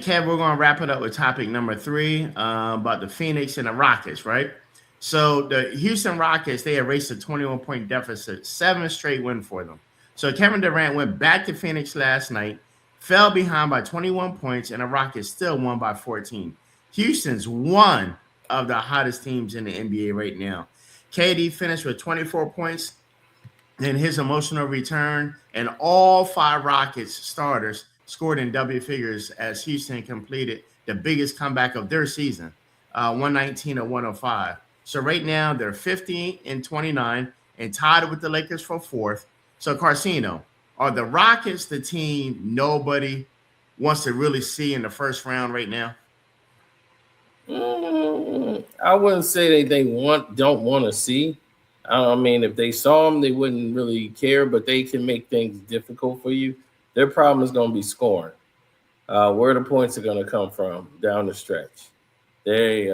Kev, we're going to wrap it up with topic number 3 about the Phoenix and the Rockets, right? So the Houston Rockets, they erased a 21-point deficit, 7 straight win for them. So Kevin Durant went back to Phoenix last night, fell behind by 21 points, and the Rockets still won by 14. Houston's one of the hottest teams in the NBA right now. KD finished with 24 points in his emotional return, and all 5 Rockets starters scored in double figures as Houston completed the biggest comeback of their season, 119 to 105. So right now they're 50 and 29 and tied with the Lakers for fourth. So Carcino, are the Rockets the team nobody wants to really see in the first round right now? I wouldn't say they don't want to see. I mean, if they saw them, they wouldn't really care, but they can make things difficult for you. Their problem is going to be scoring. Where the points are going to come from down the stretch. They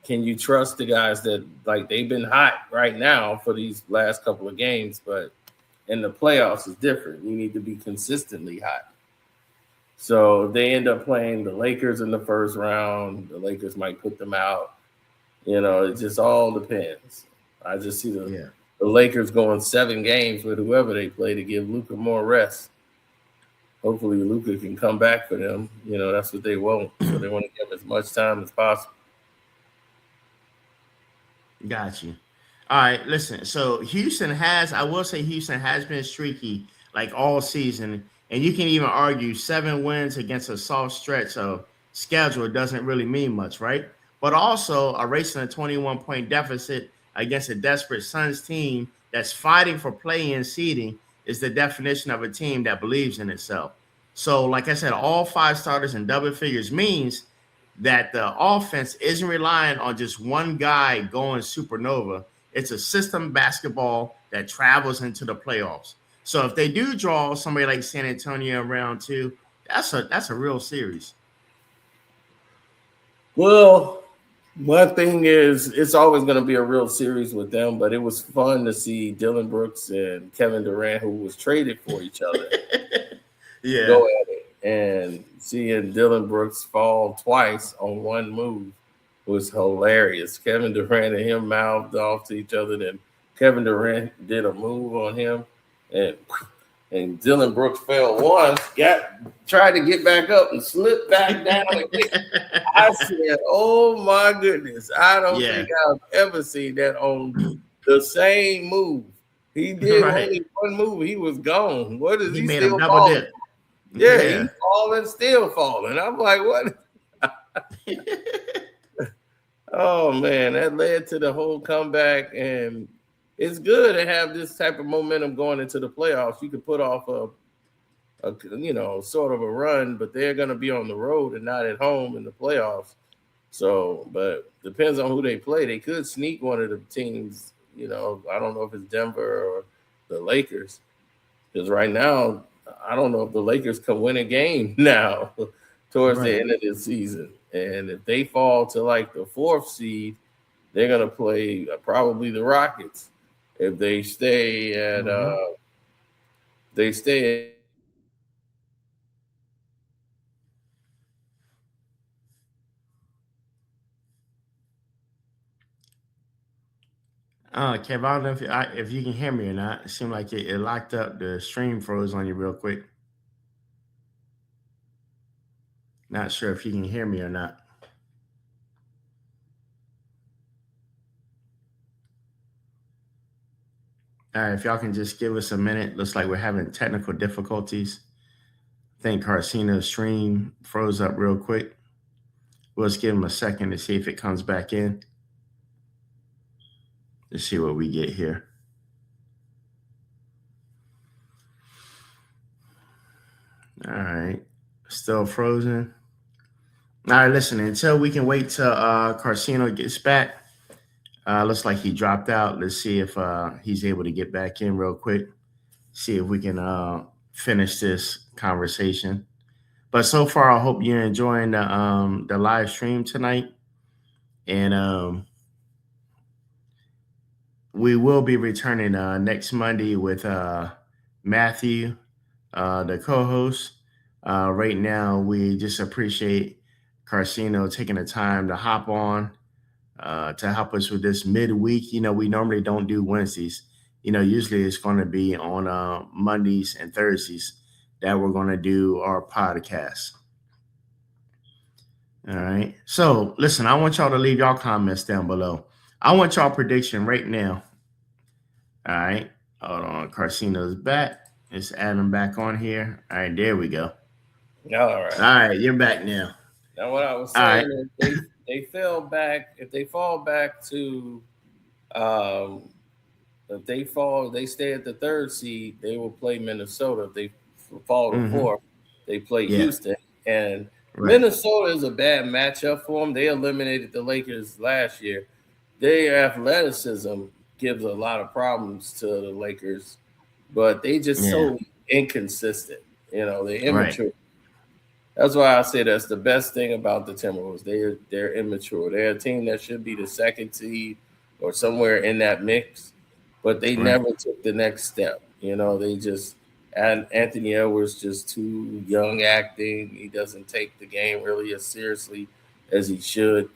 can you trust the guys that like they've been hot right now for these last couple of games, but in the playoffs is different. You need to be consistently hot. So if they end up playing the Lakers in the first round, the Lakers might put them out. It just all depends. I just see the, Yeah. the Lakers going 7 games with whoever they play to give Luka more rest. Hopefully Luka can come back for them. That's what they want. So they want to give him as much time as possible. Got you. All right, listen. So Houston has, I will say, Houston has been streaky like all season, and you can even argue 7 wins against a soft stretch of schedule doesn't really mean much, right? But also erasing a 21-point deficit against a desperate Suns team that's fighting for play-in seeding is the definition of a team that believes in itself. So, like I said, all 5 starters in double figures means that the offense isn't relying on just one guy going supernova. It's a system basketball that travels into the playoffs. So if they do draw somebody like San Antonio round 2, that's a real series. Well, one thing is it's always going to be a real series with them, but it was fun to see Dylan Brooks and Kevin Durant, who was traded for each other, Yeah. go at it. And seeing Dylan Brooks fall twice on one move was hilarious. Kevin Durant and him mouthed off to each other. Then Kevin Durant did a move on him, and Dylan Brooks fell once, tried to get back up and slipped back down again. I said, "Oh my goodness! I don't Yeah. think I've ever seen that on the same move. He did Right. only one move. He was gone. What is He he made him still double falling? dip. Yeah, Yeah. he's falling, still falling. I'm like, what? Oh man, that led to the whole comeback, and it's good to have this type of momentum going into the playoffs. You can put off a sort of a run, but they're going to be on the road and not at home in the playoffs. So, but depends on who they play. They could sneak one of the teams. I don't know if it's Denver or the Lakers, because right now I don't know if the Lakers can win a game now towards the Right. end of this season. And if they fall to like the 4th seed, they're gonna play probably the Rockets. If they stay at Hmm. they stay at 5, they're gonna play the Lakers. If they fall to the 4th seed, they're gonna play the Rockets. Kev, I don't know if you can hear me or not. It seemed like it locked up. The stream froze on you real quick. Not sure if you can hear me or not. All right, if y'all can just give us a minute. Looks like we're having technical difficulties. I think Carcino's stream froze up real quick. We'll just give him a second to see if it comes back in. Let's see what we get here. All right. Still frozen. All right, listen, until we can wait till Carcino gets back. Looks like he dropped out. Let's see if he's able to get back in real quick. See if we can finish this conversation. But so far, I hope you're enjoying the live stream tonight. And we will be returning next Monday with Matthew, the co-host. Right now, we just appreciate Carcino taking the time to hop on to help us with this midweek. We normally don't do Wednesdays. Usually it's going to be on Mondays and Thursdays that we're going to do our podcast. All right. So listen, I want y'all to leave y'all comments down below. I want y'all prediction right now. All right. Hold on. Carcino's back. Let's add him back on here. All right. There we go. All right. All right. You're back now. Now, what I was All right. saying is they fell back. If they fall back to, if they stay at the third seed, they will play Minnesota. If they fall to fourth, they play Yeah. Houston. And Right. Minnesota is a bad matchup for them. They eliminated the Lakers last year. Their athleticism gives a lot of problems to the Lakers, but they just so inconsistent. They're immature. Right. That's why I say that's the best thing about the Timberwolves. They're immature. They're a team that should be the second seed or somewhere in that mix, but they never took the next step. They just and Anthony Edwards just too young acting. He doesn't take the game really as seriously as he should.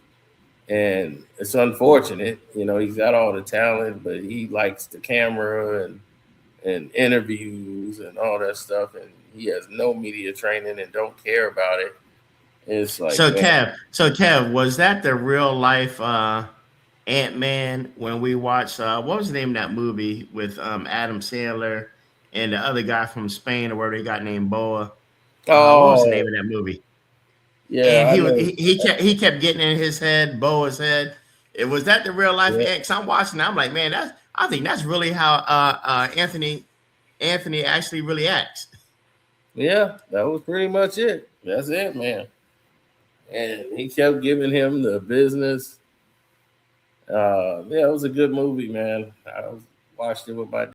And it's unfortunate. He's got all the talent, but he likes the camera and interviews and all that stuff, and he has no media training and don't care about it. It's like, so Kev, was that the real life Ant-Man when we watched what was the name of that movie with Adam Sandler and the other guy from Spain or where they got named Boa? What was the name of that movie? Yeah, and he kept getting in his head, Boa's head. It was that the real life Ant? Because I'm watching, I'm like, man, I think that's really how Anthony actually really acts. Yeah, that was pretty much it. That's it, man. And he kept giving him the business. It was a good movie, man. I watched it with my